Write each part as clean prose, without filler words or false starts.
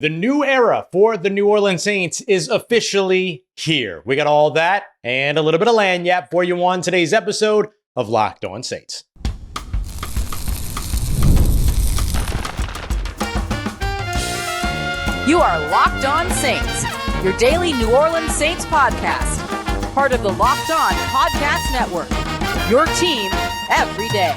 The new era for the New Orleans Saints is officially here. We got all that and a little bit of lagniappe for you on today's episode of Locked On Saints. You are Locked On Saints, your daily New Orleans Saints podcast. Part of the Locked On Podcast Network, your team every day.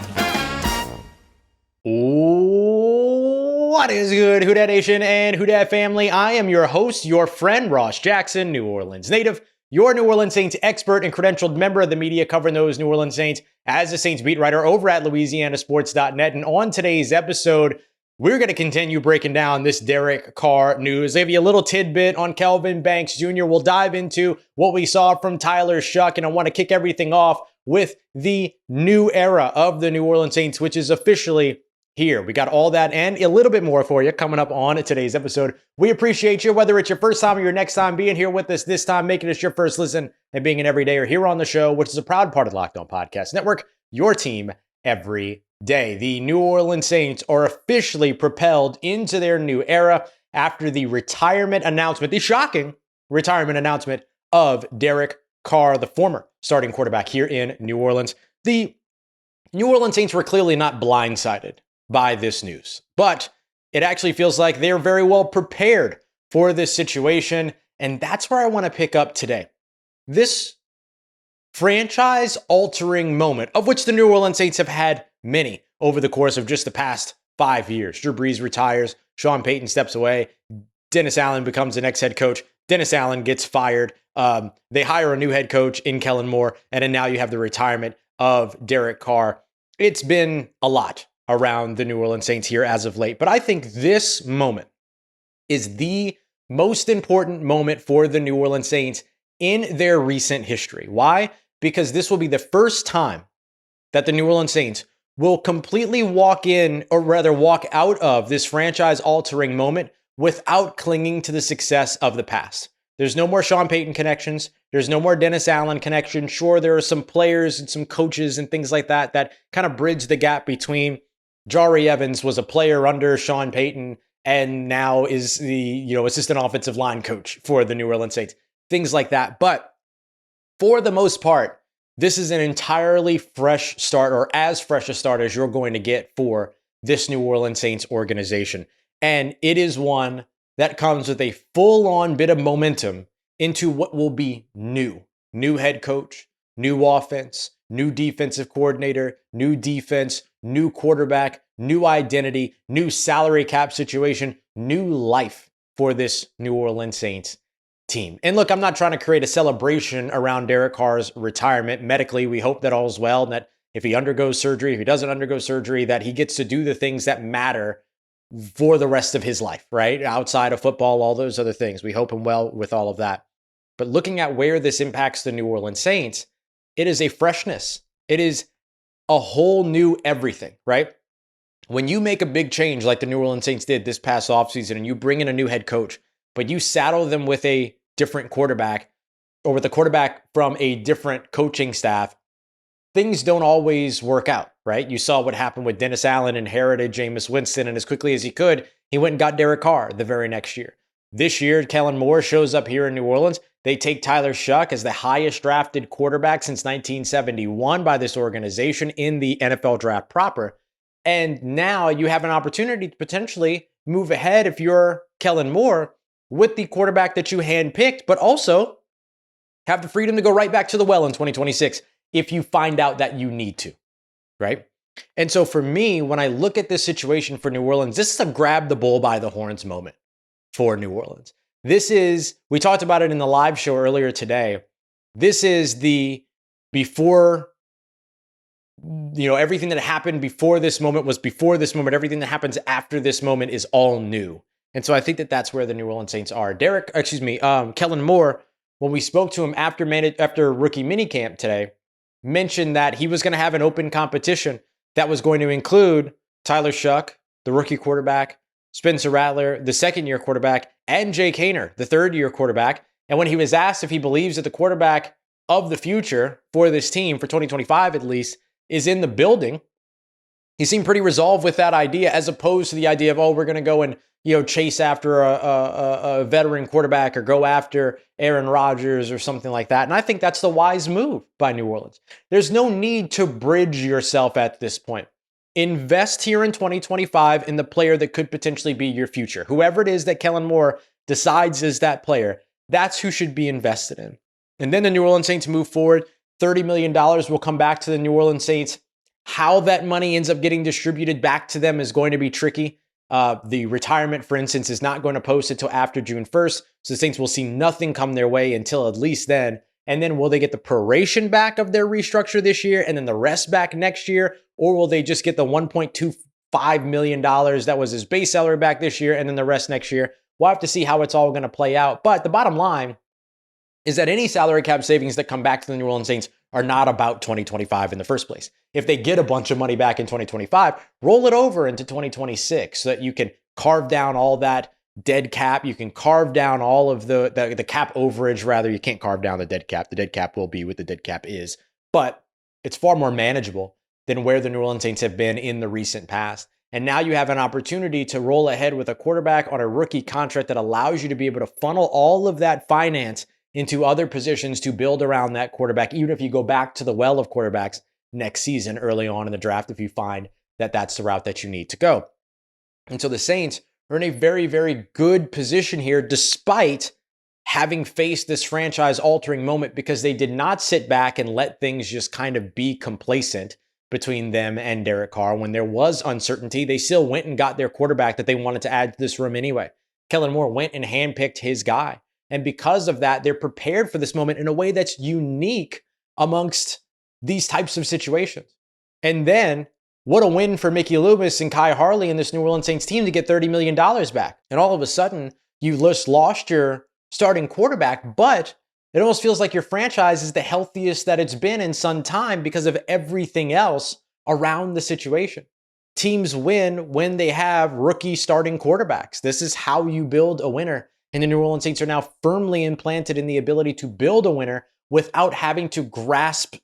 What is good, Who Dat Nation and Who Dat family? I am your host, your friend, Ross Jackson, New Orleans native, your New Orleans Saints expert and credentialed member of the media covering those New Orleans Saints as a Saints beat writer over at LouisianaSports.net. And on today's episode, we're going to continue breaking down this Derek Carr news. I'll give you a little tidbit on Kelvin Banks Jr. We'll dive into what we saw from Tyler Shough, and I want to kick everything off with the new era of the New Orleans Saints, which is officially here. We got all that and a little bit more for you coming up on today's episode. We appreciate you, whether it's your first time or your next time being here with us this time, making us your first listen, and being an everydayer here on the show, which is a proud part of the Locked On Podcast Network, your team every day. The New Orleans Saints are officially propelled into their new era after the retirement announcement, the shocking retirement announcement of Derek Carr, the former starting quarterback here in New Orleans. The New Orleans Saints were clearly not blindsided by this news, but it actually feels like they're very well prepared for this situation, and that's where I want to pick up today. This franchise-altering moment, of which the New Orleans Saints have had many over the course of just the past 5 years. Drew Brees retires, Sean Payton steps away, Dennis Allen becomes the next head coach, Dennis Allen gets fired, they hire a new head coach in Kellen Moore, and then now you have the retirement of Derek Carr. It's been a lot around the New Orleans Saints here as of late. But I think this moment is the most important moment for the New Orleans Saints in their recent history. Why? Because this will be the first time that the New Orleans Saints will completely walk in, or rather walk out of this franchise-altering moment without clinging to the success of the past. There's no more Sean Payton connections. There's no more Dennis Allen connections. Sure, there are some players and some coaches and things like that that kind of bridge the gap between Jari Evans was a player under Sean Payton and now is the, assistant offensive line coach for the New Orleans Saints. Things like that. But for the most part, this is an entirely fresh start, or as fresh a start as you're going to get for this New Orleans Saints organization. And it is one that comes with a full-on bit of momentum into what will be new. New head coach, new offense, new defensive coordinator, new defense, new quarterback, new identity, new salary cap situation, new life for this New Orleans Saints team. And look, I'm not trying to create a celebration around Derek Carr's retirement. Medically, we hope that all's well, and that if he undergoes surgery, if he doesn't undergo surgery, that he gets to do the things that matter for the rest of his life, right? Outside of football, all those other things. We hope him well with all of that. But looking at where this impacts the New Orleans Saints, it is a freshness. It is a whole new everything, right? When you make a big change like the New Orleans Saints did this past offseason, and you bring in a new head coach, but you saddle them with a different quarterback, or with a quarterback from a different coaching staff, things don't always work out, right? You saw what happened with Dennis Allen, inherited Jameis Winston, and as quickly as he could, he went and got Derek Carr the very next year. This year, Kellen Moore shows up here in New Orleans. They take Tyler Shough as the highest drafted quarterback since 1971 by this organization in the NFL draft proper. And now you have an opportunity to potentially move ahead if you're Kellen Moore with the quarterback that you handpicked, but also have the freedom to go right back to the well in 2026 if you find out that you need to, right? And so for me, when I look at this situation for New Orleans, this is a grab the bull by the horns moment for New Orleans. This is, we talked about it in the live show earlier today. This is the before, everything that happened before this moment was before this moment. Everything that happens after this moment is all new. And so I think that that's where the New Orleans Saints are. Kellen Moore, when we spoke to him after rookie minicamp today, mentioned that he was going to have an open competition that was going to include Tyler Shough, the rookie quarterback, Spencer Rattler, the second-year quarterback, and Jake Haener, the third-year quarterback. And when he was asked if he believes that the quarterback of the future for this team, for 2025 at least, is in the building, He seemed pretty resolved with that idea, as opposed to the idea of, oh, we're going to go and chase after a veteran quarterback or go after Aaron Rodgers or something like that. And I think that's the wise move by New Orleans. There's no need to bridge yourself at this point. Invest here in 2025 in the player that could potentially be your future. Whoever it is that Kellen Moore decides is that player, that's who should be invested in. And then the New Orleans Saints move forward. $30 million will come back to the New Orleans Saints. How that money ends up getting distributed back to them is going to be tricky. The retirement, for instance, is not going to post until after June 1st. So the Saints will see nothing come their way until at least then. And then will they get the proration back of their restructure this year and then the rest back next year? Or will they just get the $1.25 million that was his base salary back this year and then the rest next year? We'll have to see how it's all going to play out. But the bottom line is that any salary cap savings that come back to the New Orleans Saints are not about 2025 in the first place. If they get a bunch of money back in 2025, roll it over into 2026 so that you can carve down all that dead cap. You can carve down all of the cap overage, rather. You can't carve down the dead cap. The dead cap will be what the dead cap is. But it's far more manageable than where the New Orleans Saints have been in the recent past. And now you have an opportunity to roll ahead with a quarterback on a rookie contract that allows you to be able to funnel all of that finance into other positions to build around that quarterback, even if you go back to the well of quarterbacks next season early on in the draft, if you find that that's the route that you need to go. And so the Saints are in a very, very good position here, despite having faced this franchise-altering moment, because they did not sit back and let things just kind of be complacent between them and Derek Carr. When there was uncertainty, they still went and got their quarterback that they wanted to add to this room anyway. Kellen Moore went and handpicked his guy. And because of that, they're prepared for this moment in a way that's unique amongst these types of situations. And then, what a win for Mickey Loomis and Kai Harley and this New Orleans Saints team to get $30 million back. And all of a sudden, you just lost your starting quarterback, but it almost feels like your franchise is the healthiest that it's been in some time because of everything else around the situation. Teams win when they have rookie starting quarterbacks. This is how you build a winner. And the New Orleans Saints are now firmly implanted in the ability to build a winner without having to grasp,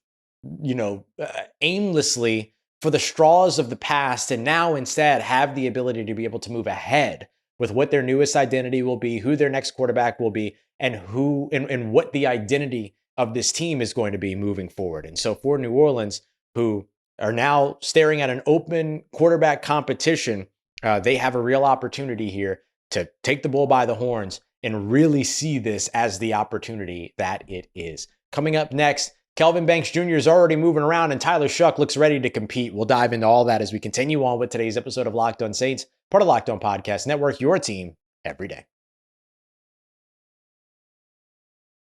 aimlessly for the straws of the past, and now instead have the ability to be able to move ahead with what their newest identity will be, who their next quarterback will be, and who and what the identity of this team is going to be moving forward. And so for New Orleans, who are now staring at an open quarterback competition, they have a real opportunity here to take the bull by the horns and really see this as the opportunity that it is. Coming up next, Kelvin Banks Jr. is already moving around and Tyler Shough looks ready to compete. We'll dive into all that as we continue on with today's episode of Locked On Saints, part of Locked On Podcast Network, your team every day.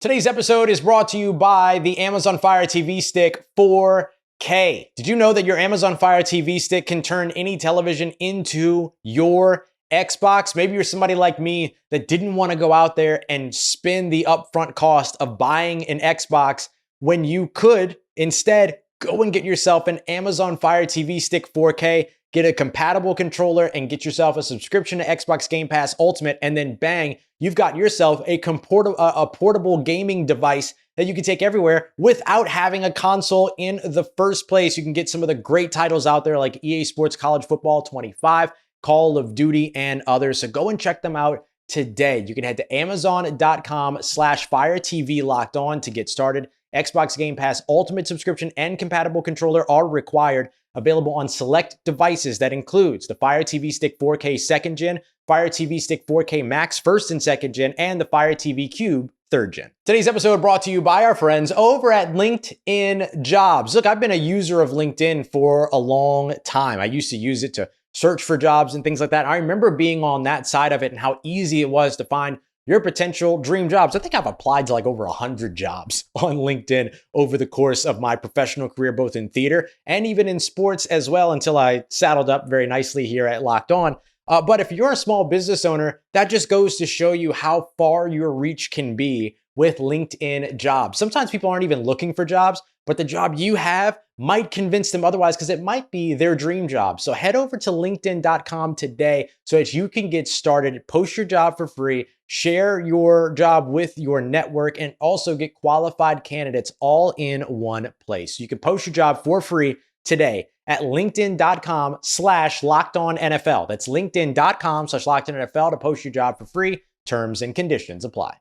Today's episode is brought to you by the Amazon Fire TV Stick 4K. Did you know that your Amazon Fire TV Stick can turn any television into your Xbox? Maybe you're somebody like me that didn't want to go out there and spend the upfront cost of buying an Xbox when you could instead go and get yourself an Amazon Fire TV Stick 4K, get a compatible controller, and get yourself a subscription to Xbox Game Pass Ultimate, and then bang, you've got yourself a portable gaming device that you can take everywhere without having a console in the first place. You can get some of the great titles out there like EA Sports College Football 25, Call of Duty, and others. So go and check them out today. You can head to amazon.com/FireTV Locked On to get started. Xbox Game Pass Ultimate subscription and compatible controller are required. Available on select devices. That includes the Fire TV Stick 4K 2nd Gen, Fire TV Stick 4K Max 1st and 2nd Gen, and the Fire TV Cube 3rd Gen. Today's episode brought to you by our friends over at LinkedIn Jobs. Look, I've been a user of LinkedIn for a long time. I used to use it to search for jobs and things like that. I remember being on that side of it and how easy it was to find your potential dream jobs. I think I've applied to like over 100 jobs on LinkedIn over the course of my professional career, both in theater and even in sports as well, until I saddled up very nicely here at Locked On. But if you're a small business owner, that just goes to show you how far your reach can be with LinkedIn Jobs. Sometimes people aren't even looking for jobs, but the job you have might convince them otherwise because it might be their dream job. So head over to LinkedIn.com today so that you can get started, post your job for free, share your job with your network, and also get qualified candidates all in one place. You can post your job for free today at linkedin.com/LockedOnNFL. That's linkedin.com/LockedOnNFL to post your job for free. Terms and conditions apply.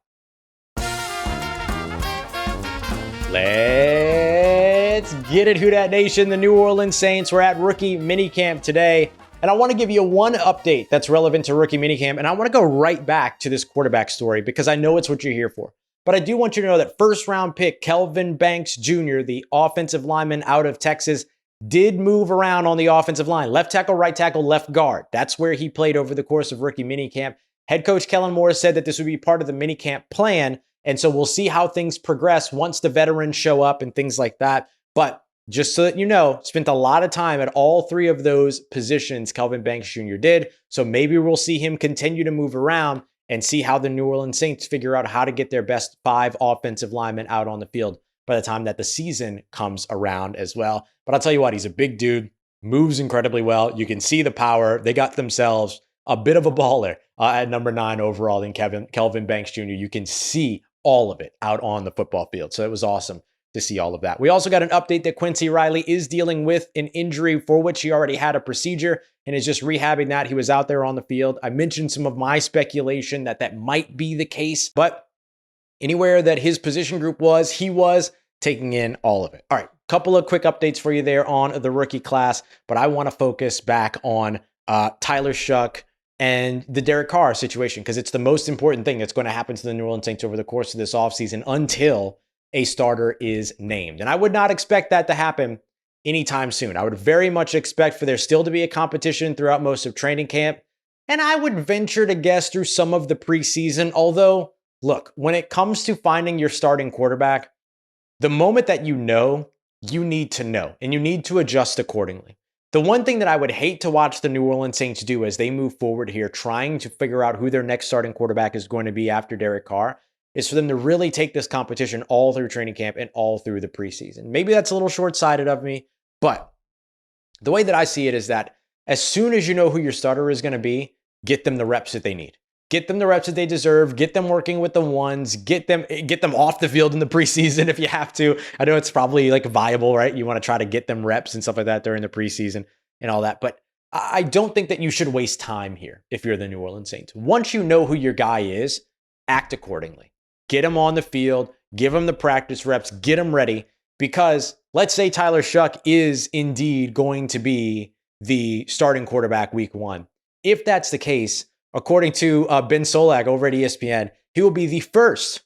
Let's get it, Who Dat Nation. The New Orleans Saints were at rookie minicamp today. And I want to give you one update that's relevant to rookie minicamp. And I want to go right back to this quarterback story because I know it's what you're here for. But I do want you to know that first round pick Kelvin Banks Jr., the offensive lineman out of Texas, did move around on the offensive line. Left tackle, right tackle, left guard. That's where he played over the course of rookie minicamp. Head coach Kellen Moore said that this would be part of the minicamp plan. And so we'll see how things progress once the veterans show up and things like that. But just so that you know, spent a lot of time at all three of those positions Kelvin Banks Jr. did. So maybe we'll see him continue to move around and see how the New Orleans Saints figure out how to get their best 5 offensive linemen out on the field by the time that the season comes around as well. But I'll tell you what, he's a big dude, moves incredibly well. You can see the power. They got themselves a bit of a baller at number 9 overall in Kelvin Banks Jr. You can see all of it out on the football field. So it was awesome to see all of that. We also got an update that Quincy Riley is dealing with an injury for which he already had a procedure and is just rehabbing that. He was out there on the field. I mentioned some of my speculation that that might be the case, but anywhere that his position group was, he was taking in all of it. All right, couple of quick updates for you there on the rookie class, but I want to focus back on Tyler Shough and the Derek Carr situation because it's the most important thing that's going to happen to the New Orleans Saints over the course of this offseason until a starter is named. And I would not expect that to happen anytime soon. I would very much expect for there still to be a competition throughout most of training camp. And I would venture to guess through some of the preseason. Although, look, when it comes to finding your starting quarterback, the moment that you know, you need to know and you need to adjust accordingly. The one thing that I would hate to watch the New Orleans Saints do as they move forward here, trying to figure out who their next starting quarterback is going to be after Derek Carr, is for them to really take this competition all through training camp and all through the preseason. Maybe that's a little short-sighted of me, but the way that I see it is that as soon as you know who your starter is going to be, get them the reps that they need. Get them the reps that they deserve. Get them working with the ones. Get them off the field in the preseason if you have to. I know it's probably like viable, right? You want to try to get them reps and stuff like that during the preseason and all that. But I don't think that you should waste time here if you're the New Orleans Saints. Once you know who your guy is, act accordingly. Get him on the field. Give him the practice reps. Get him ready. Because let's say Tyler Shough is indeed going to be the starting quarterback week 1. If that's the case, according to Ben Solak over at ESPN, he will be the first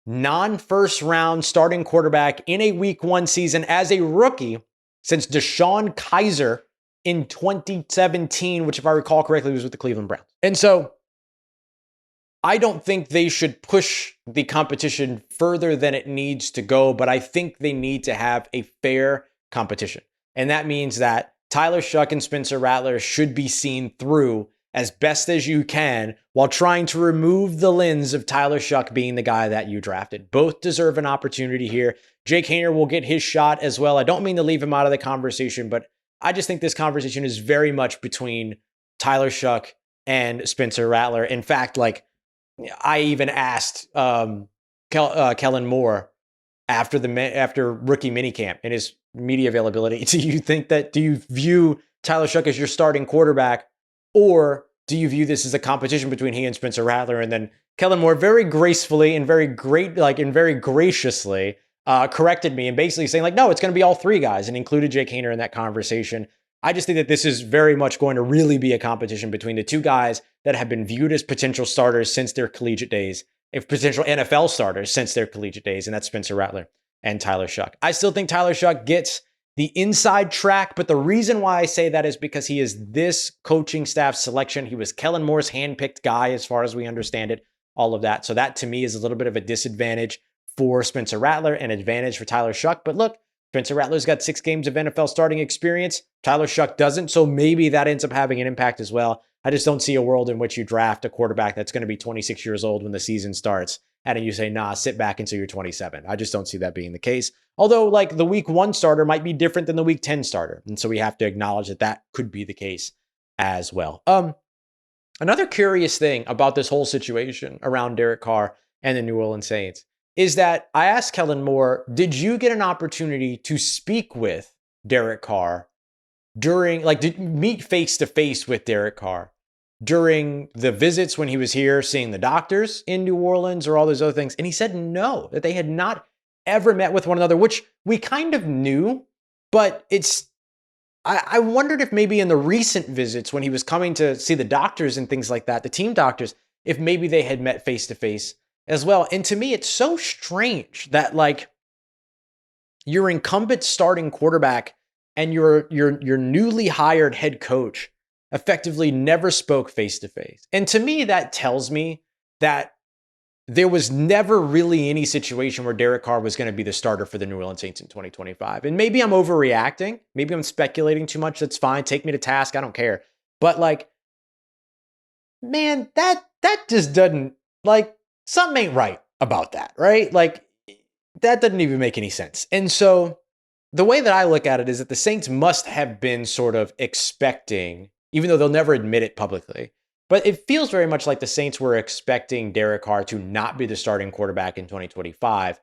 non-first round starting quarterback in a week 1 season as a rookie since Deshaun Kaiser in 2017, which if I recall correctly was with the Cleveland Browns. And so I don't think they should push the competition further than it needs to go, but I think they need to have a fair competition. And that means that Tyler Shough and Spencer Rattler should be seen through as best as you can while trying to remove the lens of Tyler Shough being the guy that you drafted. Both deserve an opportunity here. Jake Haener will get his shot as well. I don't mean to leave him out of the conversation, but I just think this conversation is very much between Tyler Shough and Spencer Rattler. In fact, I even asked Kellen Moore after rookie minicamp and his media availability, do you view Tyler Shough as your starting quarterback, or do you view this as a competition between he and Spencer Rattler? And then Kellen Moore very gracefully and very graciously corrected me and basically saying no, it's going to be all 3 guys, and included Jake Haener in that conversation. I just think that this is very much going to really be a competition between the 2 guys that have been viewed as potential starters since their collegiate days, if potential NFL starters since their collegiate days, and that's Spencer Rattler and Tyler Shough. I still think Tyler Shough gets the inside track, but the reason why I say that is because he is this coaching staff selection. He was Kellen Moore's handpicked guy, as far as we understand it, all of that. So that to me is a little bit of a disadvantage for Spencer Rattler, an advantage for Tyler Shough. But look, Spencer Rattler's got 6 games of NFL starting experience. Tyler Shough doesn't, so maybe that ends up having an impact as well. I just don't see a world in which you draft a quarterback that's going to be 26 years old when the season starts, and then you say, nah, sit back until you're 27. I just don't see that being the case. Although, the week 1 starter might be different than the week 10 starter, and so we have to acknowledge that that could be the case as well. Another curious thing about this whole situation around Derek Carr and the New Orleans Saints is that I asked Kellen Moore, did you get an opportunity to speak with Derek Carr to meet face to face with Derek Carr during the visits when he was here seeing the doctors in New Orleans or all those other things. And he said no, that they had not ever met with one another, which we kind of knew, but I wondered if maybe in the recent visits when he was coming to see the doctors and things like that, the team doctors, if maybe they had met face to face as well. And to me, it's so strange that like your incumbent starting quarterback and your newly hired head coach effectively never spoke face to face. And to me, that tells me that there was never really any situation where Derek Carr was going to be the starter for the New Orleans Saints in 2025. And maybe I'm overreacting. Maybe I'm speculating too much. That's fine. Take me to task. I don't care. But like, man, that just doesn't, like, something ain't right about that, right? Like, that doesn't even make any sense. And so the way that I look at it is that the Saints must have been sort of expecting, even though they'll never admit it publicly, but it feels very much like the Saints were expecting Derek Carr to not be the starting quarterback in 2025,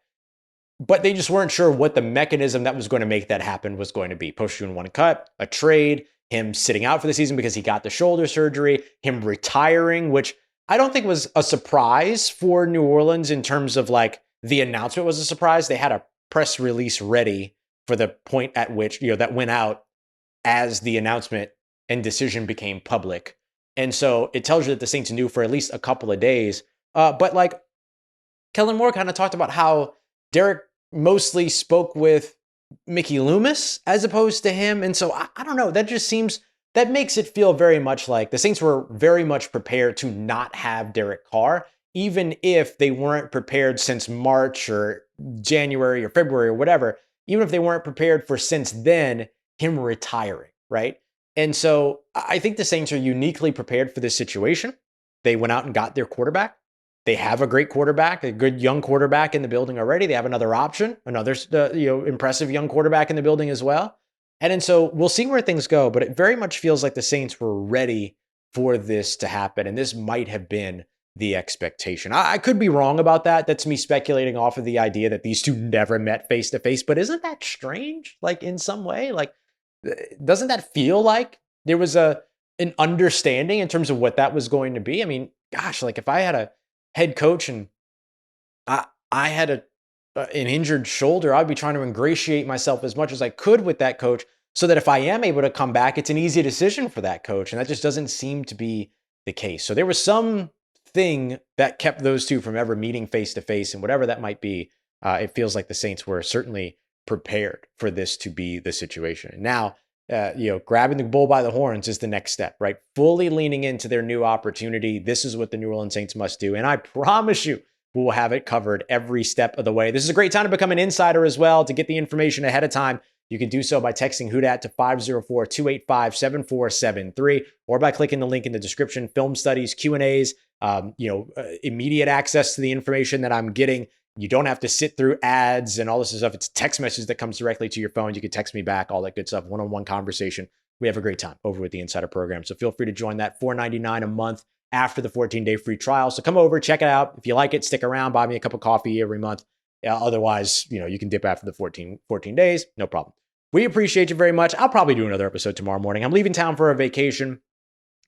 but they just weren't sure what the mechanism that was going to make that happen was going to be. Post-June 1 cut, a trade, him sitting out for the season because he got the shoulder surgery, him retiring, which I don't think was a surprise for New Orleans in terms of like the announcement was a surprise. They had a press release ready for the point at which, that went out as the announcement and decision became public. And so it tells you that the Saints knew for at least a couple of days. But like Kellen Moore kind of talked about how Derek mostly spoke with Mickey Loomis as opposed to him. And so I don't know, that makes it feel very much like the Saints were very much prepared to not have Derek Carr, even if they weren't prepared since March or January or February or whatever, even if they weren't prepared for since then him retiring, right? And so I think the Saints are uniquely prepared for this situation. They went out and got their quarterback. They have a great quarterback, a good young quarterback in the building already. They have another option, another impressive young quarterback in the building as well. And so we'll see where things go, but it very much feels like the Saints were ready for this to happen. And this might have been the expectation. I could be wrong about that. That's me speculating off of the idea that these two never met face to face. But isn't that strange? Like in some way, like, doesn't that feel like there was an understanding in terms of what that was going to be? I mean, gosh, like if I had a head coach and I had an injured shoulder, I'd be trying to ingratiate myself as much as I could with that coach so that if I am able to come back, it's an easy decision for that coach. And that just doesn't seem to be the case. So there was something that kept those two from ever meeting face to face, and whatever that might be, it feels like the Saints were certainly prepared for this to be the situation. Now, grabbing the bull by the horns is the next step, right? Fully leaning into their new opportunity. This is what the New Orleans Saints must do. And I promise you, we will have it covered every step of the way. This is a great time to become an insider as well. To get the information ahead of time, you can do so by texting Who Dat to 504-285-7473 or by clicking the link in the description. Film studies, Q&As, immediate access to the information that I'm getting. You don't have to sit through ads and all this stuff. It's a text message that comes directly to your phone. You can text me back, all that good stuff, one-on-one conversation. We have a great time over with the Insider program. So feel free to join that. $4.99 a month after the 14-day free trial. So come over, check it out. If you like it, stick around, buy me a cup of coffee every month. Otherwise, you can dip after the 14 days. No problem. We appreciate you very much. I'll probably do another episode tomorrow morning. I'm leaving town for a vacation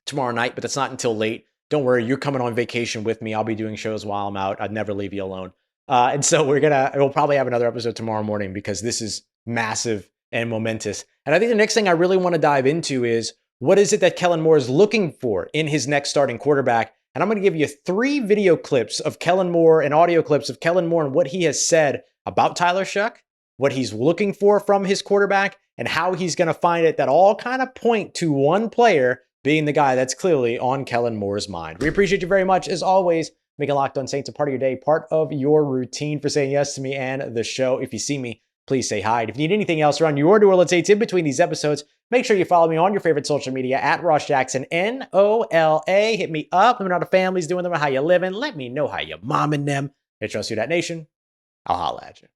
tomorrow night, but that's not until late. Don't worry, you're coming on vacation with me. I'll be doing shows while I'm out. I'd never leave you alone. And so we'll probably have another episode tomorrow morning because this is massive and momentous. And I think the next thing I really want to dive into is what is it that Kellen Moore is looking for in his next starting quarterback? And I'm going to give you 3 video clips of Kellen Moore and audio clips of Kellen Moore and what he has said about Tyler Shough, what he's looking for from his quarterback, and how he's going to find it that all kind of point to one player being the guy that's clearly on Kellen Moore's mind. We appreciate you very much. As always, making Locked On Saints a part of your day, part of your routine for saying yes to me and the show. If you see me, please say hi. And if you need anything else around your New Orleans Saints in between these episodes, make sure you follow me on your favorite social media at Ross Jackson, NOLA. Hit me up. Let me know how the family's doing them, how you living. Let me know how you momming them. It's Who Dat Nation. I'll holla at you.